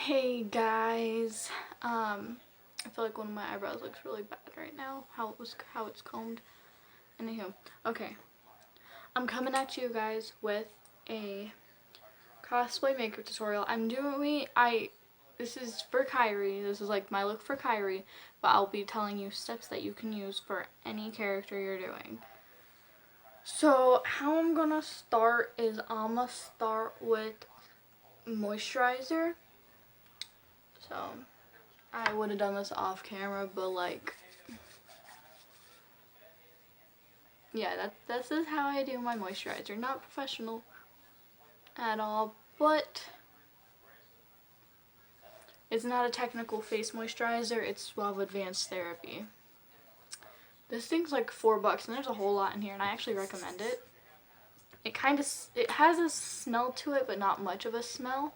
Hey guys, I feel like one of my eyebrows looks really bad right now, how it's combed. Anywho, okay, I'm coming at you guys with a cosplay makeup tutorial. This is for Kyrie, this is like my look for Kyrie, but I'll be telling you steps that you can use for any character you're doing. So how I'm gonna start is I'm gonna start with moisturizer. So I would have done this off camera, but like, yeah, this is how I do my moisturizer. Not professional at all, but it's not a technical face moisturizer. It's Suave Advanced Therapy. This thing's like $4 and there's a whole lot in here and I actually recommend it. It has a smell to it, but not much of a smell.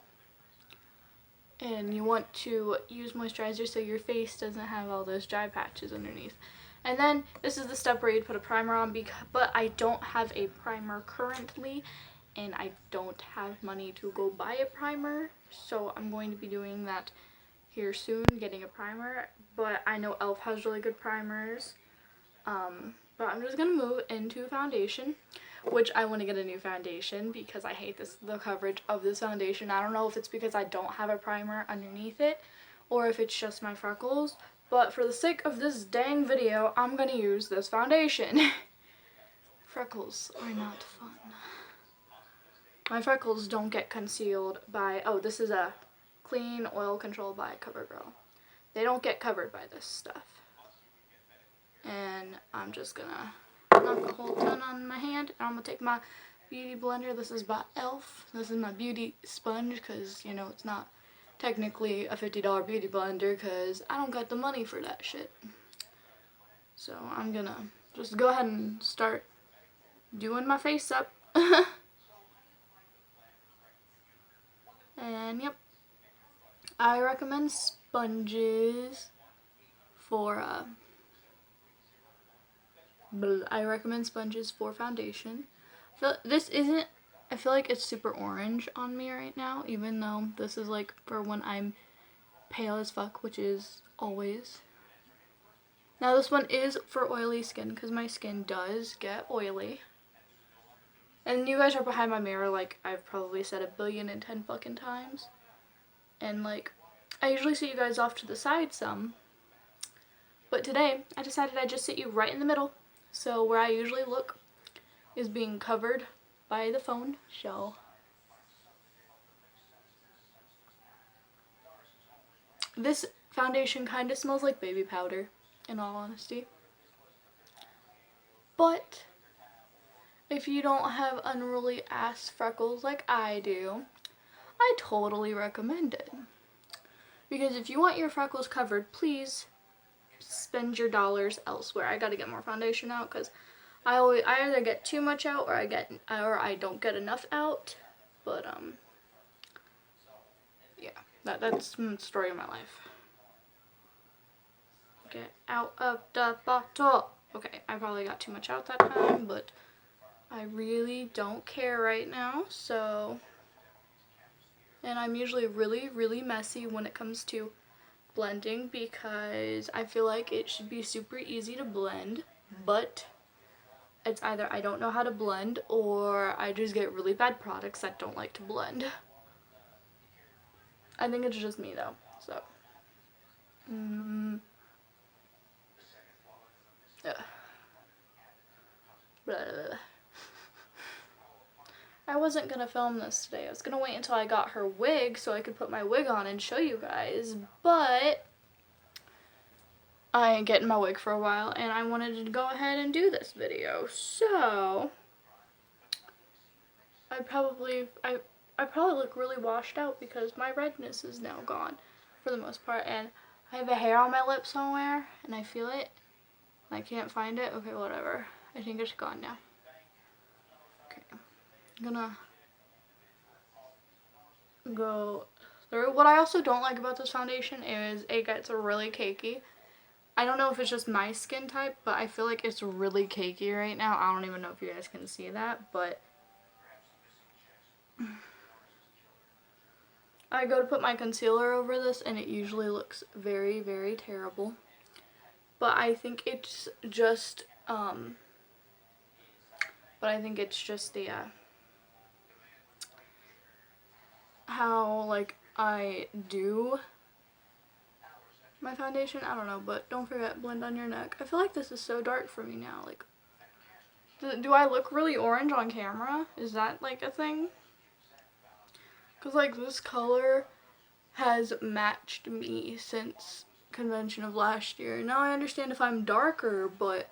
And you want to use moisturizer so your face doesn't have all those dry patches underneath. And then this is the step where you'd put a primer on, but I don't have a primer currently and I don't have money to go buy a primer, so I'm going to be doing that here soon, getting a primer. But I know e.l.f. has really good primers. But I'm just gonna move into foundation, which I want to get a new foundation because I hate the coverage of this foundation. I don't know if it's because I don't have a primer underneath it or if it's just my freckles, but for the sake of this dang video, I'm gonna use this foundation. Freckles are not fun. My freckles don't get concealed by, oh, this is a clean oil control by CoverGirl. They don't get covered by this stuff. And I'm just gonna knock a whole ton on my hand, and I'm gonna take my beauty blender. This is by e.l.f. This is my beauty sponge because, you know, it's not technically a $50 beauty blender because I don't got the money for that shit. So I'm gonna just go ahead and start doing my face up. And yep, I recommend sponges for foundation. I feel like it's super orange on me right now, even though this is like for when I'm pale as fuck, which is always. Now this one is for oily skin because my skin does get oily. And you guys are behind my mirror like I've probably said 1,010,000,000 fucking times. And like, I usually sit you guys off to the side some. But today, I decided I'd just sit you right in the middle. So where I usually look is being covered by the phone, so. This foundation kind of smells like baby powder, in all honesty. But if you don't have unruly ass freckles like I do, I totally recommend it. Because if you want your freckles covered, please spend your dollars elsewhere. I gotta get more foundation out because I either get too much out or I don't get enough out. But yeah, that's the story of my life. Get out of the bottle. Okay, I probably got too much out that time, but I really don't care right now. So, and I'm usually really messy when it comes to blending because I feel like it should be super easy to blend, but it's either I don't know how to blend or I just get really bad products that don't like to blend. I think it's just me though, so. Blah, blah, blah. I wasn't gonna film this today. I was gonna wait until I got her wig so I could put my wig on and show you guys, but I ain't getting my wig for a while and I wanted to go ahead and do this video. So I probably look really washed out because my redness is now gone for the most part, and I have a hair on my lip somewhere and I feel it. I can't find it. Okay, whatever. I think it's gone now. Okay. I'm gonna go through. What I also don't like about this foundation is it gets really cakey. I don't know if it's just my skin type, but I feel like it's really cakey right now. I don't even know if you guys can see that, but I go to put my concealer over this and it usually looks very, very terrible. But I think it's just, the, how, like, I do my foundation. I don't know, but don't forget, blend on your neck. I feel like this is so dark for me now. Like, do I look really orange on camera? Is that, like, a thing? Because, like, this color has matched me since convention of last year. Now I understand if I'm darker, but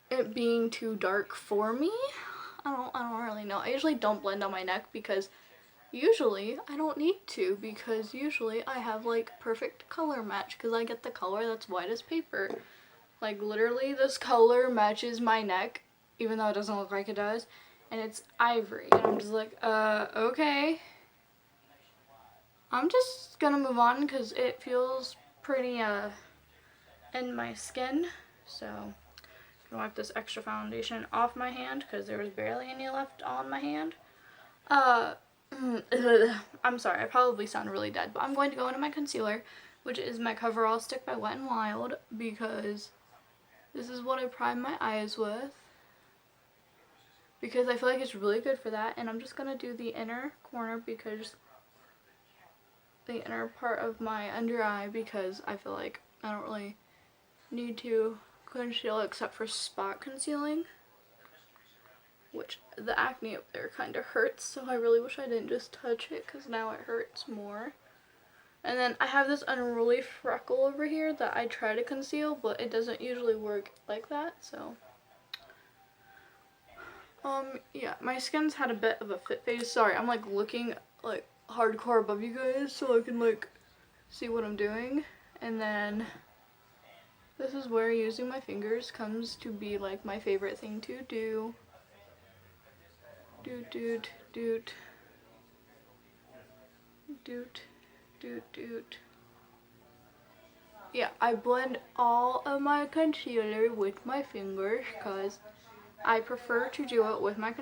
it being too dark for me, I don't really know. I usually don't blend on my neck because usually I don't need to, because usually I have like perfect color match because I get the color that's white as paper. Like literally this color matches my neck even though it doesn't look like it does, and it's ivory, and I'm just like, okay. I'm just gonna move on because it feels pretty in my skin. So I'm gonna wipe this extra foundation off my hand because there was barely any left on my hand. I'm sorry, I probably sound really dead, but I'm going to go into my concealer, which is my Coverall Stick by Wet n Wild, because this is what I prime my eyes with, because I feel like it's really good for that. And I'm just gonna do the inner corner, because the inner part of my under eye, because I feel like I don't really need to conceal except for spot concealing, which the acne up there kind of hurts, so I really wish I didn't just touch it because now it hurts more. And then I have this unruly freckle over here that I try to conceal, but it doesn't usually work like that, so yeah, my skin's had a bit of a fit phase. Sorry, I'm like looking like hardcore above you guys so I can like see what I'm doing. And then this is where using my fingers comes to be like my favorite thing to do. Doot doot doot doot doot doot. Yeah, I blend all of my concealer with my fingers because I prefer to do it with my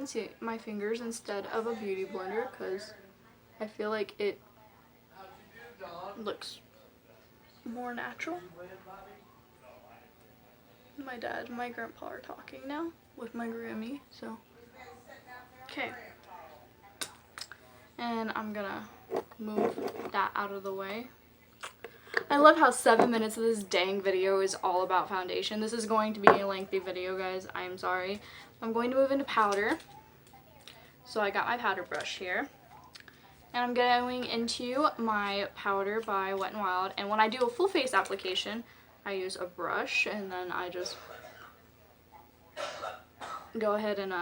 fingers instead of a beauty blender, because I feel like it looks more natural. My dad and my grandpa are talking now with my Grammy, so okay. And I'm gonna move that out of the way. I love how 7 minutes of this dang video is all about foundation. This is going to be a lengthy video, guys. I'm sorry. I'm going to move into powder. So I got my powder brush here. And I'm going into my powder by Wet n Wild. And when I do a full face application, I use a brush, and then I just go ahead and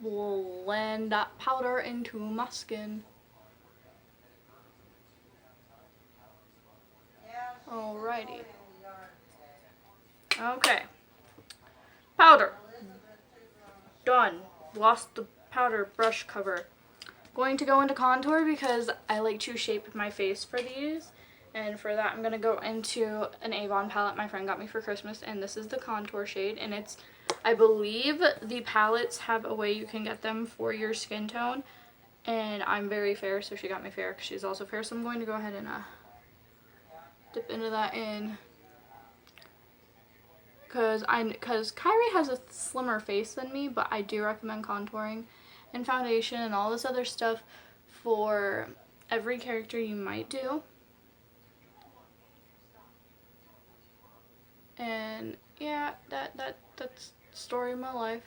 blend that powder into my skin. Alrighty. Okay. Powder. Done. Lost the powder brush cover. Going to go into contour because I like to shape my face for these. And for that, I'm going to go into an Avon palette my friend got me for Christmas. And this is the contour shade. And it's, I believe the palettes have a way you can get them for your skin tone. And I'm very fair, so she got me fair because she's also fair. So I'm going to go ahead and dip into that in. Because Kyrie has a slimmer face than me, but I do recommend contouring and foundation and all this other stuff for every character you might do. And yeah, that's the story of my life.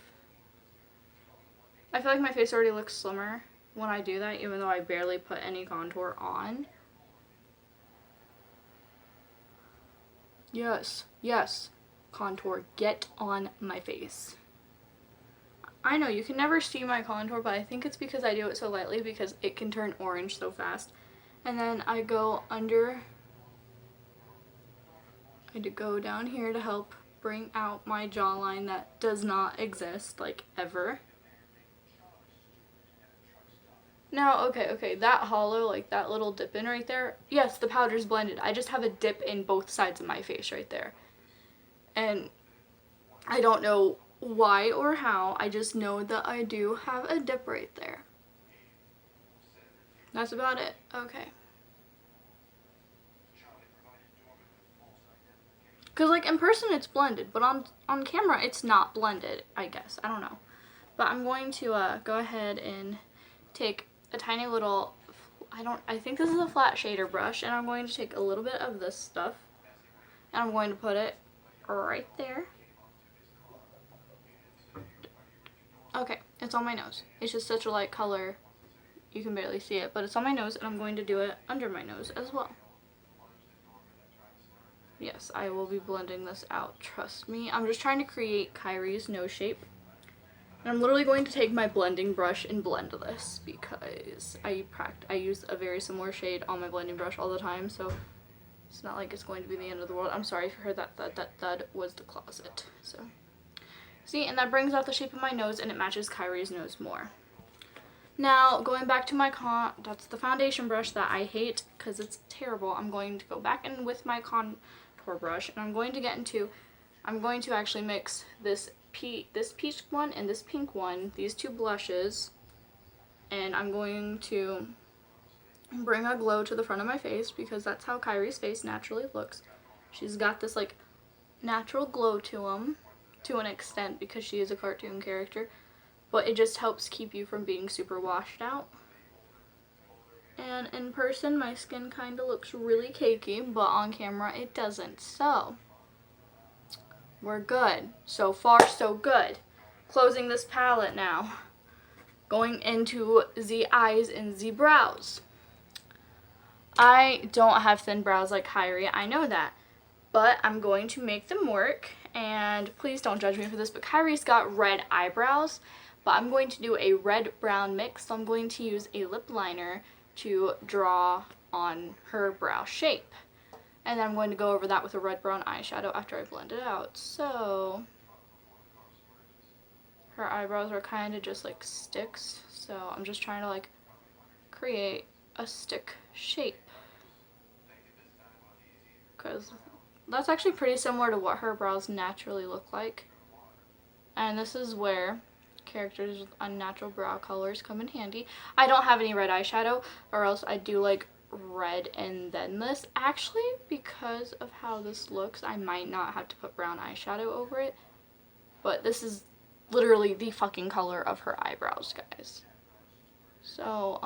I feel like my face already looks slimmer when I do that, even though I barely put any contour on. Yes, yes, contour, get on my face. I know you can never see my contour, but I think it's because I do it so lightly because it can turn orange so fast. And then I go under, I go down here to help bring out my jawline that does not exist, like, ever. Now, okay, that hollow, like that little dip in right there, yes, the powder's blended. I just have a dip in both sides of my face right there. And I don't know why or how, I just know that I do have a dip right there. That's about it. Okay. Because, like, in person it's blended, but on camera it's not blended, I guess. I don't know. But I'm going to go ahead and take a tiny little, I think this is a flat shader brush, and I'm going to take a little bit of this stuff, and I'm going to put it right there. Okay, it's on my nose. It's just such a light color, you can barely see it, but it's on my nose, and I'm going to do it under my nose as well. Yes, I will be blending this out, trust me. I'm just trying to create Kyrie's nose shape. And I'm literally going to take my blending brush and blend this because I use a very similar shade on my blending brush all the time, so it's not like it's going to be the end of the world. I'm sorry if you heard that thud was the closet. So see, and that brings out the shape of my nose, and it matches Kyrie's nose more. Now, going back to my that's the foundation brush that I hate because it's terrible. I'm going to go back in with my contour brush, and I'm going to actually mix this peach one and this pink one, these two blushes, and I'm going to bring a glow to the front of my face because that's how Kyrie's face naturally looks. She's got this like natural glow to an extent because she is a cartoon character, but it just helps keep you from being super washed out. And in person my skin kind of looks really cakey, but on camera it doesn't, so we're good. So far so good. Closing this palette now. Going into the eyes and the brows. I don't have thin brows like Kyrie, I know that, but I'm going to make them work, and please don't judge me for this, but Kyrie's got red eyebrows, but I'm going to do a red-brown mix, so I'm going to use a lip liner to draw on her brow shape. And then I'm going to go over that with a red-brown eyeshadow after I blend it out. So her eyebrows are kind of just like sticks, so I'm just trying to like create a stick shape, because that's actually pretty similar to what her brows naturally look like. And this is where characters with unnatural brow colors come in handy. I don't have any red eyeshadow, or else I do like red and then this. Actually, because of how this looks, I might not have to put brown eyeshadow over it, but this is literally the fucking color of her eyebrows, guys. So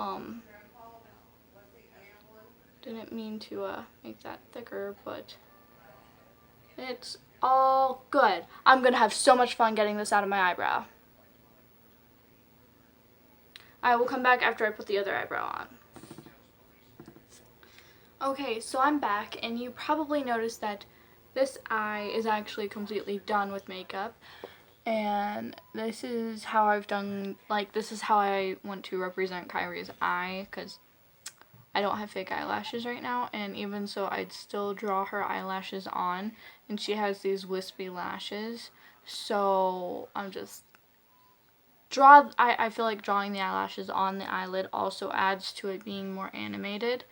didn't mean to make that thicker, but it's all good. I'm gonna have so much fun getting this out of my eyebrow. I will come back after I put the other eyebrow on. Okay, so I'm back, and you probably noticed that this eye is actually completely done with makeup, and this is how I've done, like, this is how I want to represent Kyrie's eye, because I don't have fake eyelashes right now, and even so I'd still draw her eyelashes on, and she has these wispy lashes, so I'm just I feel like drawing the eyelashes on the eyelid also adds to it being more animated.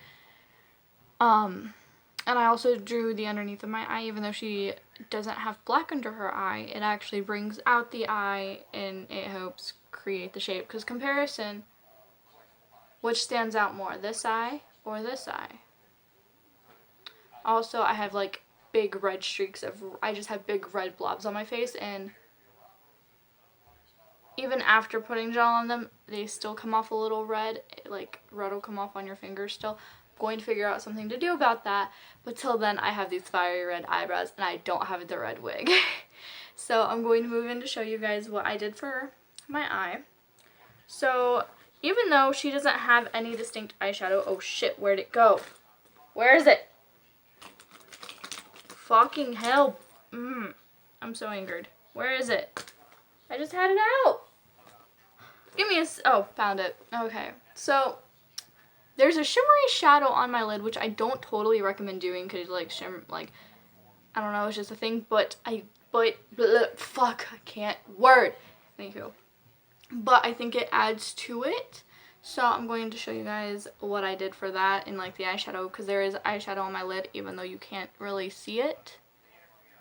And I also drew the underneath of my eye, even though she doesn't have black under her eye. It actually brings out the eye, and it helps create the shape. Because comparison, which stands out more, this eye or this eye? Also, I have like big red streaks I just have big red blobs on my face, and even after putting gel on them, they still come off a little red. Like, red will come off on your fingers still. Going to figure out something to do about that, but till then I have these fiery red eyebrows and I don't have the red wig. So I'm going to move in to show you guys what I did for my eye. So even though she doesn't have any distinct eyeshadow, oh shit, where'd it go? Where is it? Fucking hell. I'm so angered. Where is it? I just had it out. Give me oh, found it. Okay, so there's a shimmery shadow on my lid, which I don't totally recommend doing because, like, I don't know, it's just a thing, but fuck, I can't word. Thank you. But I think it adds to it, so I'm going to show you guys what I did for that in, like, the eyeshadow, because there is eyeshadow on my lid, even though you can't really see it.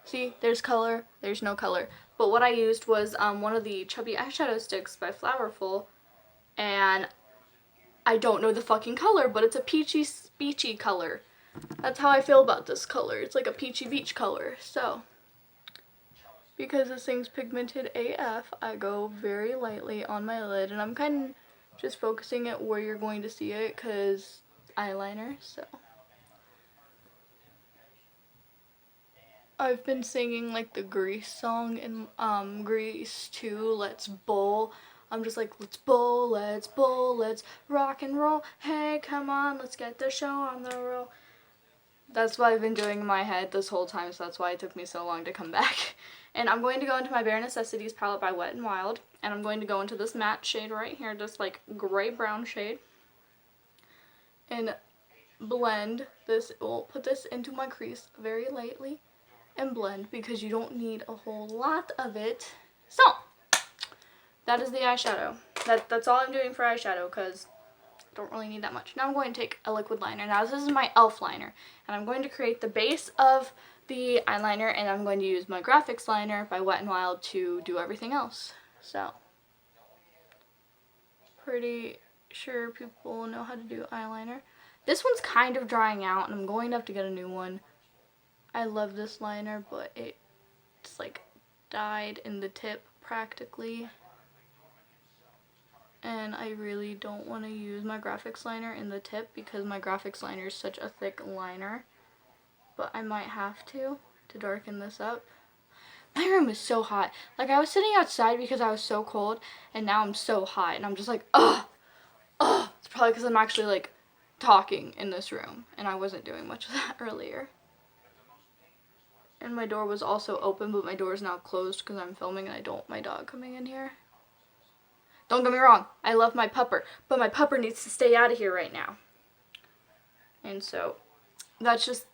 See, there's color, there's no color. But what I used was one of the Chubby Eyeshadow Sticks by Flowerful, and I don't know the fucking color, but it's a peachy, beachy color. That's how I feel about this color. It's like a peachy beach color. So, because this thing's pigmented AF, I go very lightly on my lid, and I'm kind of just focusing it where you're going to see it, because eyeliner, so. I've been singing like the Grease song in Grease 2, Let's Bowl. I'm just like, let's bowl, let's rock and roll. Hey, come on, let's get the show on the roll. That's what I've been doing in my head this whole time, so that's why it took me so long to come back. And I'm going to go into my Bare Necessities palette by Wet n Wild, and I'm going to go into this matte shade right here, this like gray-brown shade, and blend this. We'll put this into my crease very lightly and blend, because you don't need a whole lot of it. So that is the eyeshadow. That's all I'm doing for eyeshadow, because I don't really need that much. Now I'm going to take a liquid liner. Now this is my e.l.f. liner, and I'm going to create the base of the eyeliner, and I'm going to use my graphics liner by Wet n Wild to do everything else. So pretty sure people know how to do eyeliner. This one's kind of drying out, and I'm going to have to get a new one. I love this liner, but it's like dyed in the tip practically. And I really don't want to use my graphics liner in the tip, because my graphics liner is such a thick liner. But I might have to darken this up. My room is so hot. Like, I was sitting outside because I was so cold, and now I'm so hot, and I'm just like, ugh. It's probably because I'm actually like talking in this room, and I wasn't doing much of that earlier. And my door was also open, but my door is now closed because I'm filming and I don't want my dog coming in here. Don't get me wrong, I love my pupper, but my pupper needs to stay out of here right now. And so, that's just,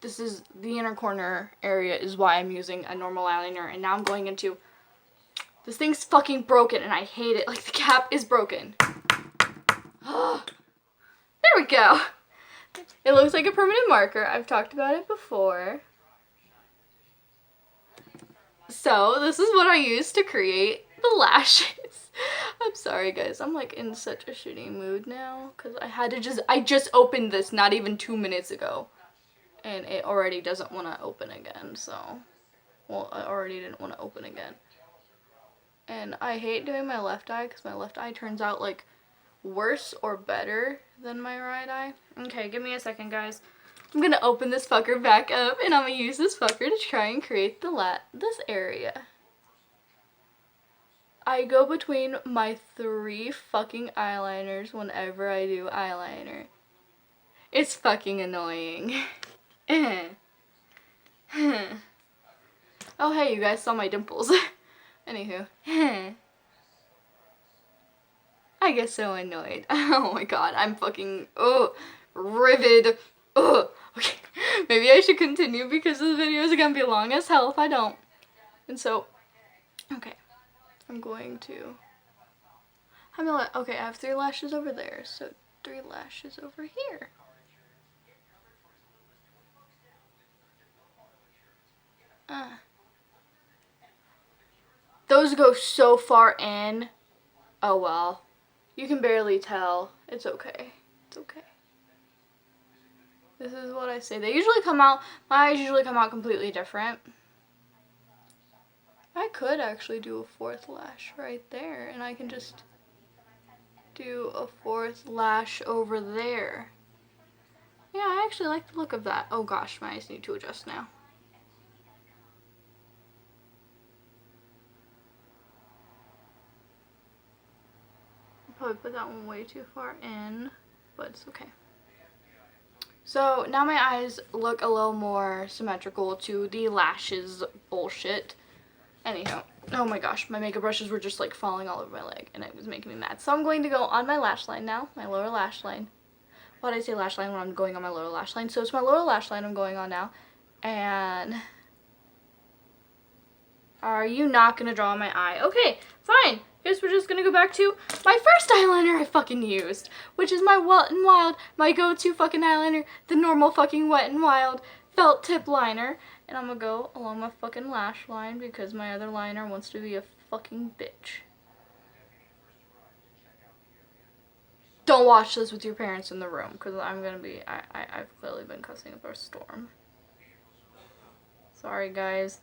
this is the inner corner area is why I'm using a normal eyeliner. And now I'm going into, this thing's fucking broken and I hate it. Like, the cap is broken. There we go. It looks like a permanent marker. I've talked about it before. So, this is what I use to create the lashes. I'm sorry, guys. I'm like in such a shitty mood now, because I just opened this not even 2 minutes ago, and it already doesn't want to open again, so, well, I already didn't want to open again. And I hate doing my left eye, because my left eye turns out like worse or better than my right eye. Okay, give me a second, guys. I'm gonna open this fucker back up, and I'm gonna use this fucker to try and create this area. I go between my 3 fucking eyeliners whenever I do eyeliner. It's fucking annoying. Oh, hey, you guys saw my dimples. Anywho. I get so annoyed. Oh my god, I'm fucking, riveted. Okay, maybe I should continue because this video is gonna be long as hell if I don't. And so, okay, I'm going to, okay, I have 3 lashes over there, so 3 lashes over here. Those go so far in. Oh well, you can barely tell. It's okay. It's okay. This is what I say. They usually come out, my eyes usually come out completely different. I could actually do a 4th lash right there, and I can just do a 4th lash over there. Yeah, I actually like the look of that. Oh gosh, my eyes need to adjust now. I'll probably put that one way too far in, but it's okay. So now my eyes look a little more symmetrical to the lashes bullshit. Anyhow, oh my gosh, my makeup brushes were just like falling all over my leg and it was making me mad. So I'm going to go on my lash line now, my lower lash line. Why did I say lash line when I'm going on my lower lash line? So it's my lower lash line I'm going on now. And are you not going to draw my eye? Okay, fine. Guess we're just going to go back to my first eyeliner I fucking used, which is my Wet n Wild, my go-to fucking eyeliner, the normal fucking Wet n Wild felt tip liner. And I'm going to go along my fucking lash line because my other liner wants to be a fucking bitch. Don't watch this with your parents in the room, because I'm gonna be, I've clearly been cussing up a storm. Sorry, guys.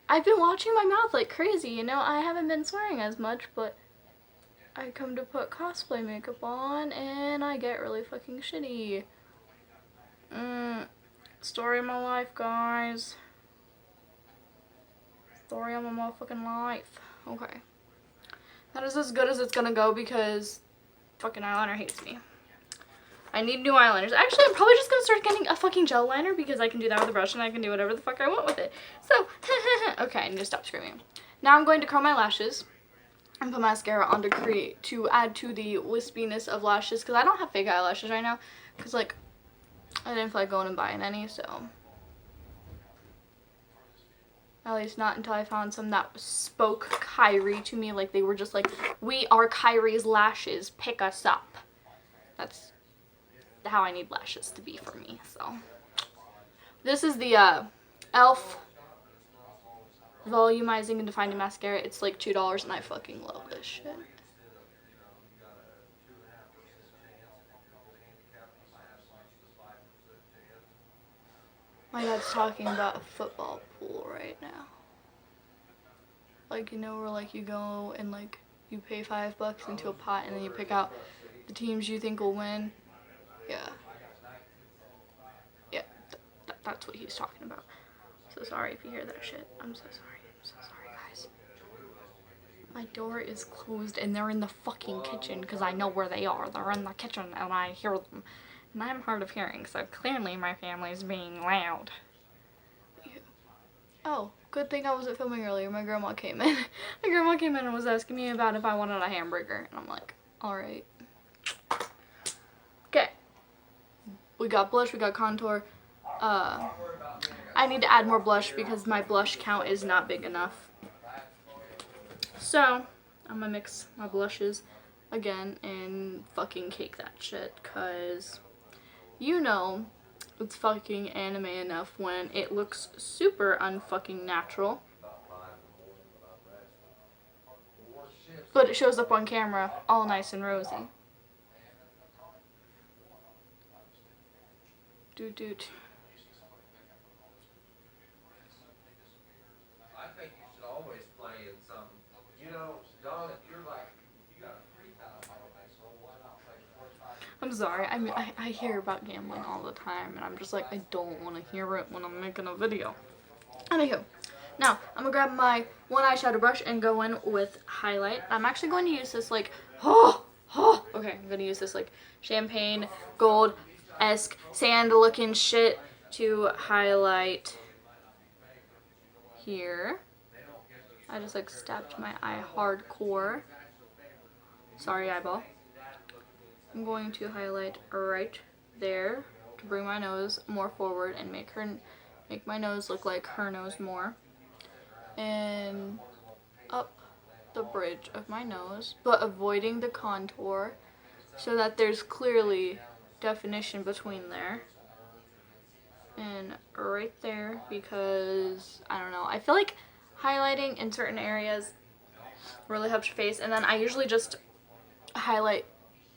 I've been watching my mouth like crazy, you know? I haven't been swearing as much, but I come to put cosplay makeup on, and I get really fucking shitty. Story of my life, guys. Story of my motherfucking life. Okay. That is as good as it's gonna go because fucking eyeliner hates me. I need new eyeliners. Actually, I'm probably just gonna start getting a fucking gel liner because I can do that with a brush and I can do whatever the fuck I want with it. So, okay, I need to stop screaming. Now I'm going to curl my lashes and put mascara on to add to the wispiness of lashes because I don't have fake eyelashes right now because, like, I didn't feel like going and buying any, so. At least not until I found some that spoke Kyrie to me. Like, they were just like, we are Kyrie's lashes. Pick us up. That's how I need lashes to be for me, so. This is the e.l.f. Volumizing and Defining Mascara. It's like $2 and I fucking love this shit. My dad's talking about a football pool right now. Like, you know, where like you go and like you pay $5 into a pot and then you pick out the teams you think will win. Yeah. Yeah, that's what he's talking about. So sorry if you hear that shit. I'm so sorry. I'm so sorry, guys. My door is closed and they're in the fucking kitchen because I know where they are. They're in the kitchen and I hear them. And I'm hard of hearing, so clearly my family's being loud. Oh, good thing I wasn't filming earlier. My grandma came in. My grandma came in and was asking me about if I wanted a hamburger. And I'm like, alright. Okay. We got blush, we got contour. I need to add more blush because my blush count is not big enough. So, I'm gonna mix my blushes again and fucking cake that shit, cause you know it's fucking anime enough when it looks super unfucking natural, but it shows up on camera all nice and rosy. Doot doot. I think you should always play in some, you know, Don, if you're like, you got a free time, so why not play 45? I'm sorry, I hear about gambling all the time, and I'm just like, I don't want to hear it when I'm making a video. Anywho, now, I'm gonna grab my one eyeshadow brush and go in with highlight. I'm actually going to use this, like, okay, I'm gonna use this, like, champagne, gold-esque, sand-looking shit to highlight here. I just, like, stabbed my eye hardcore. Sorry, eyeball. I'm going to highlight right there to bring my nose more forward and make my nose look like her nose more. And up the bridge of my nose, but avoiding the contour so that there's clearly definition between there. And right there, because, I don't know, I feel like highlighting in certain areas really helps your face. And then I usually just highlight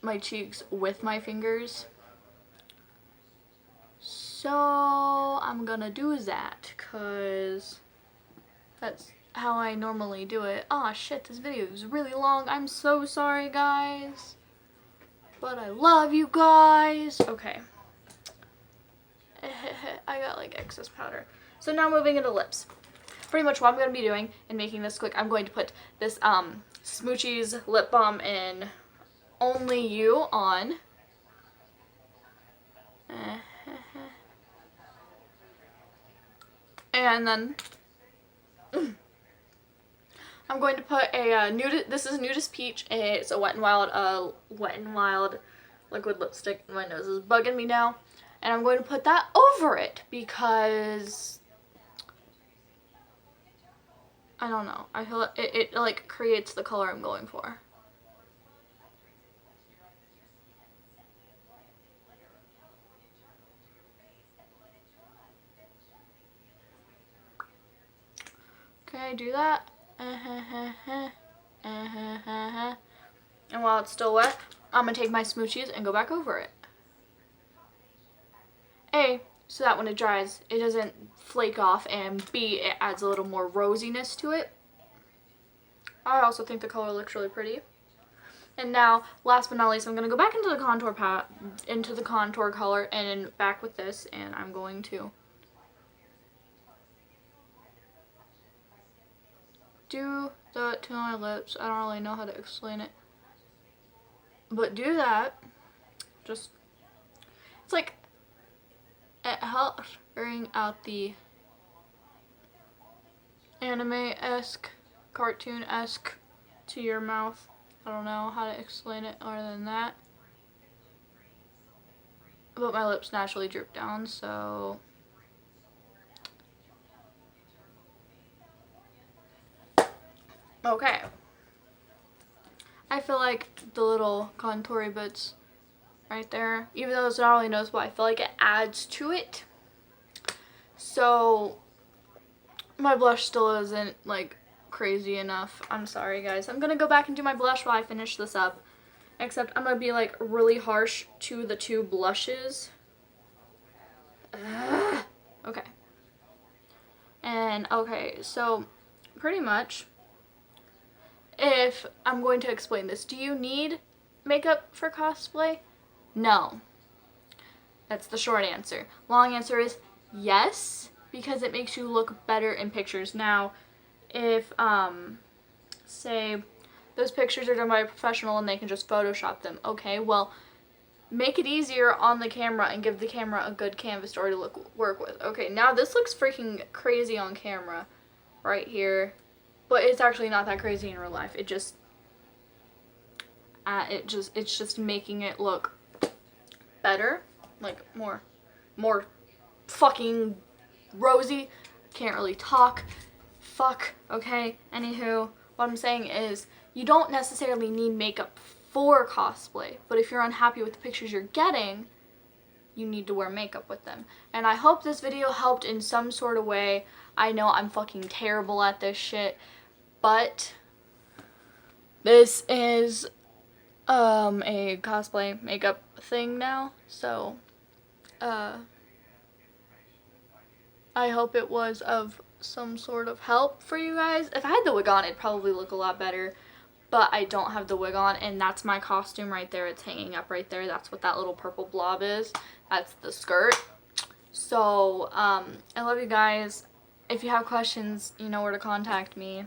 my cheeks with my fingers. So I'm gonna do that because that's how I normally do it. Aw, shit, this video is really long. I'm so sorry, guys. But I love you guys. Okay. I got, like, excess powder. So now moving into lips. Pretty much what I'm going to be doing and making this quick, I'm going to put this Smoochie's lip balm in Only You on. And then I'm going to put a this is Nudist Peach. It's a Wet n Wild liquid lipstick. My nose is bugging me now. And I'm going to put that over it because I don't know. I feel it like creates the color I'm going for. Can I do that? And while it's still wet, I'm going to take my smoochies and go back over it. A, so that when it dries, it doesn't flake off, and B, it adds a little more rosiness to it. I also think the color looks really pretty. And now, last but not least, I'm going to go back into the contour color and back with this, and I'm going to do that to my lips. I don't really know how to explain it. But do that. Just, it's like, it helps bring out the anime-esque, cartoon-esque to your mouth. I don't know how to explain it other than that. But my lips naturally droop down, so... Okay. I feel like the little contoury bits right there, even though it's not really noticeable, I feel like it adds to it. So my blush still isn't like crazy enough. I'm sorry guys. I'm gonna go back and do my blush while I finish this up. Except I'm gonna be like really harsh to the two blushes. Okay. And okay, so pretty much, if I'm going to explain this, do you need makeup for cosplay? No. That's the short answer. Long answer is yes, because it makes you look better in pictures. Now, if, say, those pictures are done by a professional and they can just Photoshop them, okay, well, make it easier on the camera and give the camera a good canvas story to work with. Okay, now this looks freaking crazy on camera right here, but it's actually not that crazy in real life. It's just making it look better, like more fucking rosy. Can't really talk. Fuck. Okay. Anywho, what I'm saying is you don't necessarily need makeup for cosplay, but if you're unhappy with the pictures you're getting, you need to wear makeup with them. And I hope this video helped in some sort of way. I know I'm fucking terrible at this shit, but this is a cosplay makeup thing now, so I hope it was of some sort of help for you guys. If I had the wig on, it'd probably look a lot better, but I don't have the wig on, and that's my costume right there. It's hanging up right there. That's what that little purple blob is. That's the skirt. So I love you guys. If you have questions, you know where to contact me.